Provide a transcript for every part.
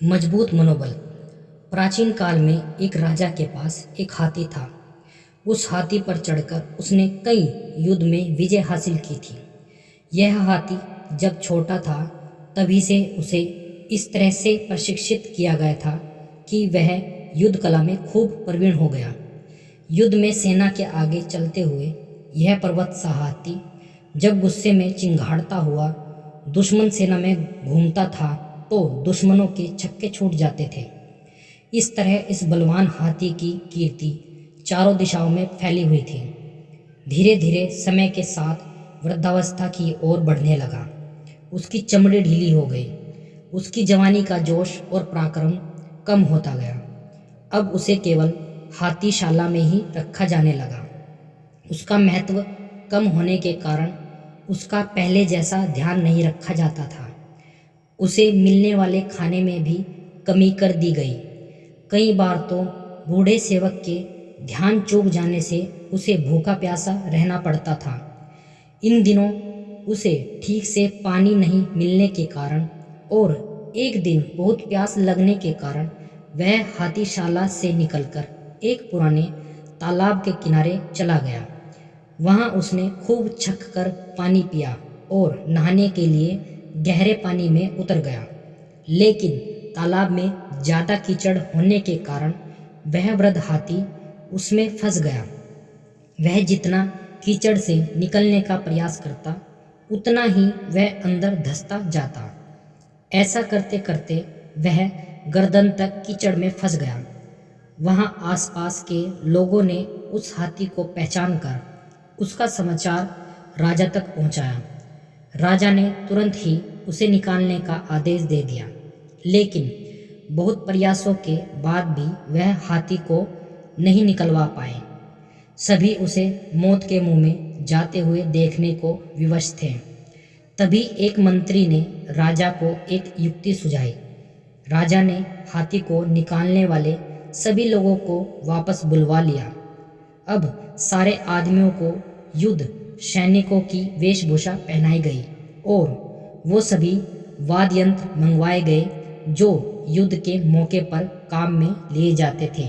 मजबूत मनोबल। प्राचीन काल में एक राजा के पास एक हाथी था। उस हाथी पर चढ़कर उसने कई युद्ध में विजय हासिल की थी। यह हाथी जब छोटा था तभी से उसे इस तरह से प्रशिक्षित किया गया था कि वह युद्ध कला में खूब प्रवीण हो गया। युद्ध में सेना के आगे चलते हुए यह पर्वत सा हाथी जब गुस्से में चिंगाड़ता हुआ दुश्मन सेना में घूमता था तो दुश्मनों के छक्के छूट जाते थे। इस तरह इस बलवान हाथी की कीर्ति चारों दिशाओं में फैली हुई थी। धीरे धीरे समय के साथ वृद्धावस्था की ओर बढ़ने लगा। उसकी चमड़ी ढीली हो गई। उसकी जवानी का जोश और पराक्रम कम होता गया। अब उसे केवल हाथीशाला में ही रखा जाने लगा। उसका महत्व कम होने के कारण उसका पहले जैसा ध्यान नहीं रखा जाता था। उसे मिलने वाले खाने में भी कमी कर दी गई। कई बार तो बूढ़े सेवक के ध्यान चूक जाने से उसे भूखा प्यासा रहना पड़ता था। इन दिनों उसे ठीक से पानी नहीं मिलने के कारण और एक दिन बहुत प्यास लगने के कारण वह हाथीशाला से निकलकर एक पुराने तालाब के किनारे चला गया। वहाँ उसने खूब छक कर पानी पिया और नहाने के लिए गहरे पानी में उतर गया। लेकिन तालाब में ज़्यादा कीचड़ होने के कारण वह वृद्ध हाथी उसमें फंस गया। वह जितना कीचड़ से निकलने का प्रयास करता उतना ही वह अंदर धंसता जाता। ऐसा करते करते वह गर्दन तक कीचड़ में फंस गया। वहाँ आसपास के लोगों ने उस हाथी को पहचान कर उसका समाचार राजा तक पहुँचाया। राजा ने तुरंत ही उसे निकालने का आदेश दे दिया। लेकिन बहुत प्रयासों के बाद भी वह हाथी को नहीं निकलवा पाए। सभी उसे मौत के मुंह में जाते हुए देखने को विवश थे। तभी एक मंत्री ने राजा को एक युक्ति सुझाई। राजा ने हाथी को निकालने वाले सभी लोगों को वापस बुलवा लिया। अब सारे आदमियों को युद्ध सैनिकों की वेशभूषा पहनाई गई और वो सभी वाद्य यंत्र मंगवाए गए जो युद्ध के मौके पर काम में लिए जाते थे।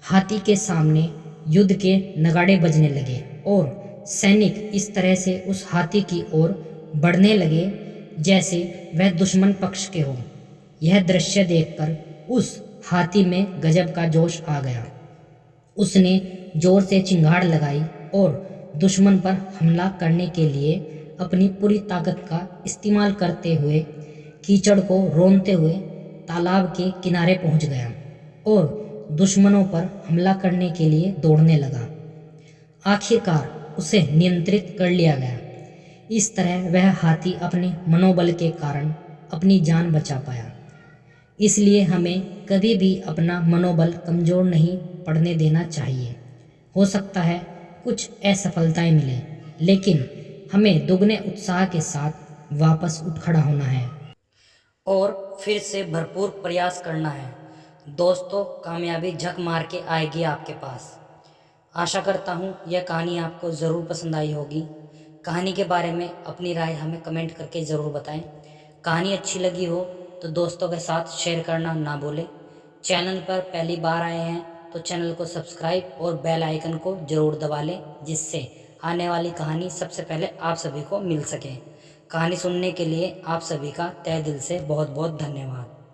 हाथी के सामने युद्ध के नगाड़े बजने लगे और सैनिक इस तरह से उस हाथी की ओर बढ़ने लगे जैसे वह दुश्मन पक्ष के हो। यह दृश्य देखकर उस हाथी में गजब का जोश आ गया। उसने जोर से चिंगाड़ लगाई और दुश्मन पर हमला करने के लिए अपनी पूरी ताकत का इस्तेमाल करते हुए कीचड़ को रोनते हुए तालाब के किनारे पहुंच गया और दुश्मनों पर हमला करने के लिए दौड़ने लगा। आखिरकार उसे नियंत्रित कर लिया गया। इस तरह वह हाथी अपने मनोबल के कारण अपनी जान बचा पाया। इसलिए हमें कभी भी अपना मनोबल कमज़ोर नहीं पड़ने देना चाहिए। हो सकता है कुछ असफलताएं मिलें, लेकिन हमें दुगने उत्साह के साथ वापस उठ खड़ा होना है और फिर से भरपूर प्रयास करना है। दोस्तों, कामयाबी झक मार के आएगी आपके पास। आशा करता हूँ यह कहानी आपको ज़रूर पसंद आई होगी। कहानी के बारे में अपनी राय हमें कमेंट करके ज़रूर बताएं। कहानी अच्छी लगी हो तो दोस्तों के साथ शेयर करना ना भूलें। चैनल पर पहली बार आए हैं तो चैनल को सब्सक्राइब और बेल आइकन को ज़रूर दबा लें, जिससे आने वाली कहानी सबसे पहले आप सभी को मिल सके। कहानी सुनने के लिए आप सभी का तहे दिल से बहुत बहुत धन्यवाद।